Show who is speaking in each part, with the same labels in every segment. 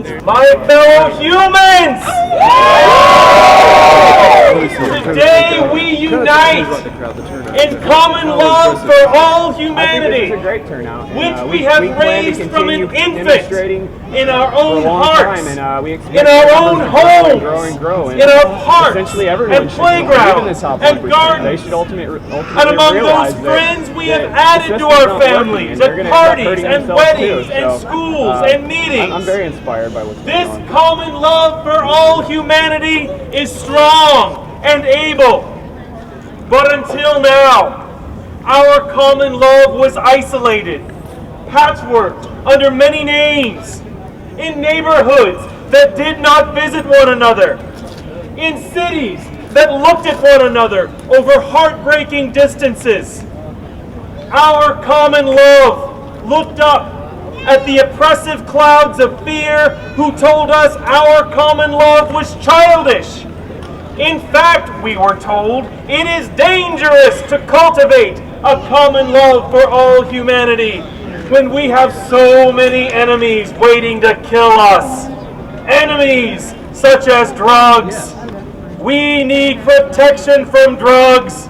Speaker 1: My fellow humans! Today we unite in common love for all humanity, which we have raised from an infant in our own hearts, in our own homes, in our parks and playgrounds and gardens. And among those friends we have added to our families at parties and weddings and schools and meetings.
Speaker 2: I'm very inspired by what's going
Speaker 1: This
Speaker 2: on.
Speaker 1: common love for all humanity is strong and able. But until now, our common love was isolated, patchworked under many names, in neighborhoods that did not visit one another, in cities that looked at one another over heartbreaking distances. Our common love looked up at the oppressive clouds of fear who told us our common love was childish. In fact, we were told it is dangerous to cultivate a common love for all humanity when we have so many enemies waiting to kill us. Enemies such as drugs. We need protection from drugs,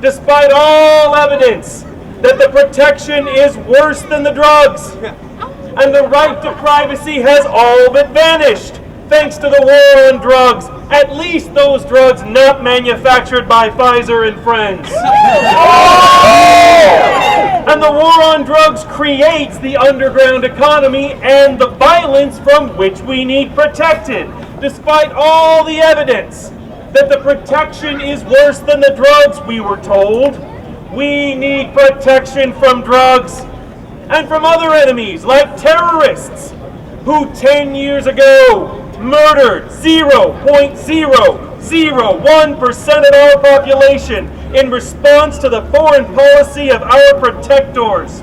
Speaker 1: despite all evidence that the protection is worse than the drugs. And the right to privacy has all but vanished, thanks to the war on drugs, at least those drugs not manufactured by Pfizer and friends. And the war on drugs creates the underground economy and the violence from which we need protected, despite all the evidence that the protection is worse than the drugs, we were told. We need protection from drugs and from other enemies like terrorists who 10 years ago murdered 0.001% of our population in response to the foreign policy of our protectors.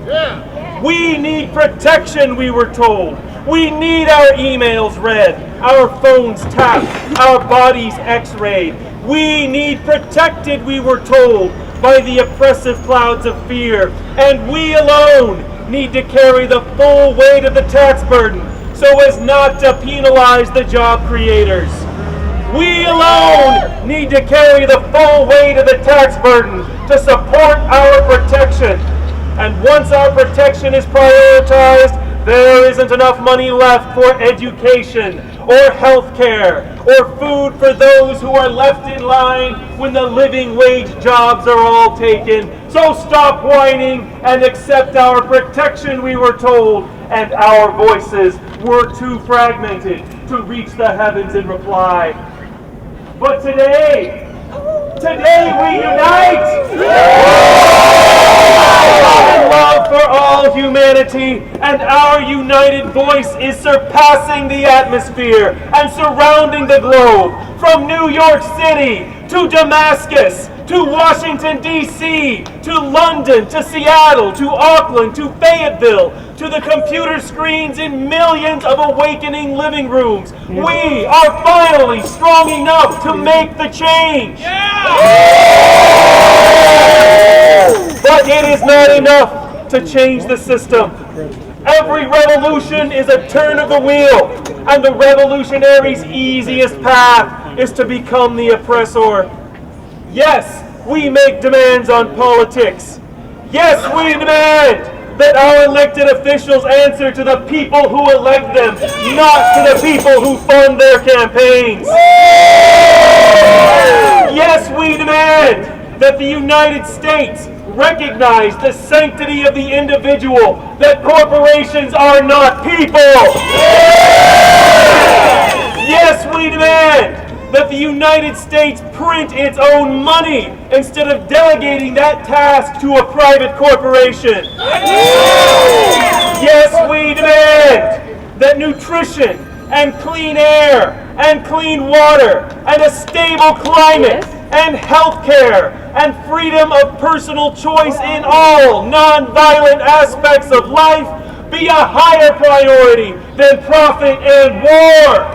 Speaker 1: We need protection, we were told. We need our emails read, our phones tapped, our bodies x-rayed. We need protected, we were told, by the oppressive clouds of fear. And we alone need to carry the full weight of the tax burden so as not to penalize the job creators. We alone need to carry the full weight of the tax burden to support our protection. And once our protection is prioritized, there isn't enough money left for education or health care or food for those who are left in line when the living wage jobs are all taken. So stop whining and accept our protection, we were told, and our voices were too fragmented to reach the heavens in reply. But today we unite! In love for all humanity, and our united voice is surpassing the atmosphere and surrounding the globe, from New York City to Damascus, to Washington, D.C., to London, to Seattle, to Auckland, to Fayetteville, to the computer screens in millions of awakening living rooms. We are finally strong enough to make the change. But it is not enough to change the system. Every revolution is a turn of the wheel, and the revolutionary's easiest path is to become the oppressor. Yes, we make demands on politics. Yes, we demand that our elected officials answer to the people who elect them, not to the people who fund their campaigns. Yes, we demand that the United States recognize the sanctity of the individual, that corporations are not people. Yes, we demand that the United States print its own money instead of delegating that task to a private corporation. Yes, we demand that nutrition and clean air and clean water and a stable climate and health care and freedom of personal choice in all non-violent aspects of life be a higher priority than profit and war.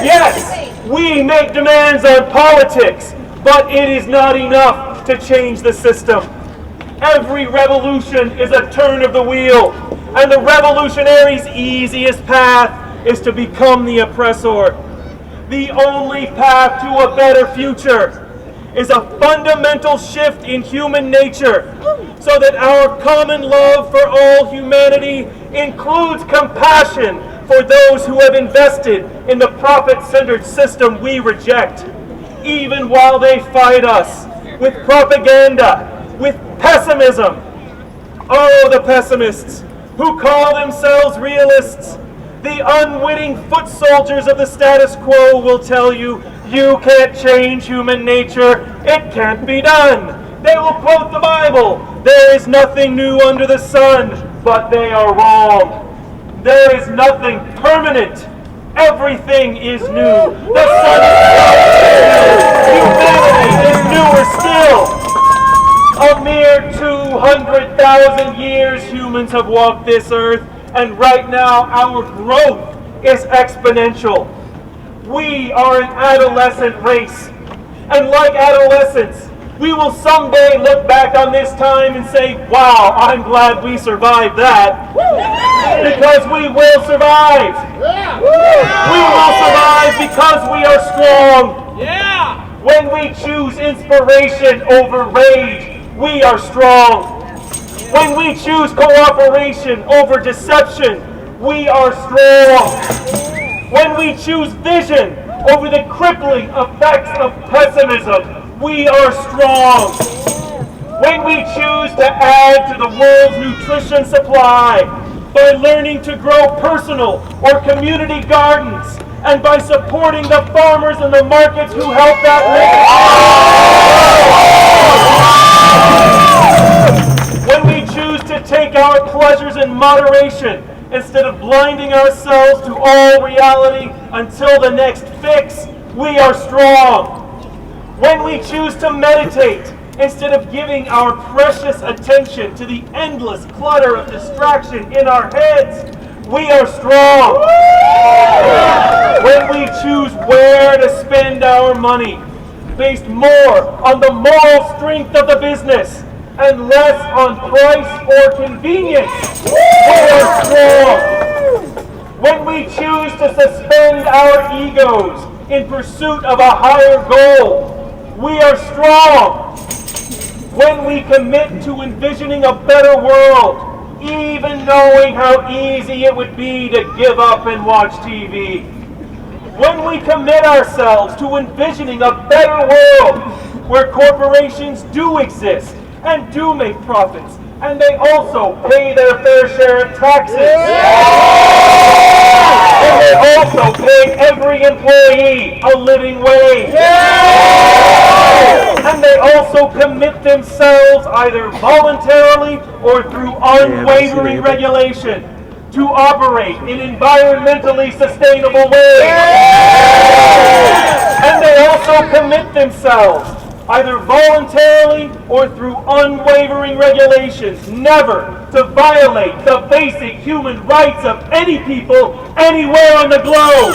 Speaker 1: Yes, we make demands on politics, but it is not enough to change the system. Every revolution is a turn of the wheel, And the revolutionary's easiest path is to become the oppressor. The only path to a better future is a fundamental shift in human nature so that our common love for all humanity includes compassion for those who have invested in the profit-centered system we reject, even while they fight us with propaganda, with pessimism. Oh, the pessimists who call themselves realists, the unwitting foot soldiers of the status quo will tell you, you can't change human nature, it can't be done. They will quote the Bible, there is nothing new under the sun, but they are wrong. There is nothing permanent, everything is new. The sun is new, humanity is newer still. A mere 200,000 years humans have walked this earth, and right now our growth is exponential. We are an adolescent race, and like adolescents, we will someday look back on this time and say, wow, I'm glad we survived that. Because we will survive. We will survive because we are strong. When we choose inspiration over rage, we are strong. When we choose cooperation over deception, we are strong. When we choose vision over the crippling effects of pessimism, we are strong. When we choose to add to the world's nutrition supply by learning to grow personal or community gardens and by supporting the farmers and the markets who help that make. When we choose to take our pleasures in moderation instead of blinding ourselves to all reality until the next fix, we are strong. When we choose to meditate instead of giving our precious attention to the endless clutter of distraction in our heads, we are strong. When we choose where to spend our money based more on the moral strength of the business and less on price or convenience, we are strong. When we choose to suspend our egos in pursuit of a higher goal, we are strong. When we commit to envisioning a better world, even knowing how easy it would be to give up and watch TV. When we commit ourselves to envisioning a better world where corporations do exist and do make profits, and they also pay their fair share of taxes. And they also pay every employee a living wage. And they also commit themselves, either voluntarily or through unwavering regulation, to operate in environmentally sustainable ways. And they also commit themselves, either voluntarily or through unwavering regulations, never to violate the basic human rights of any people anywhere on the globe.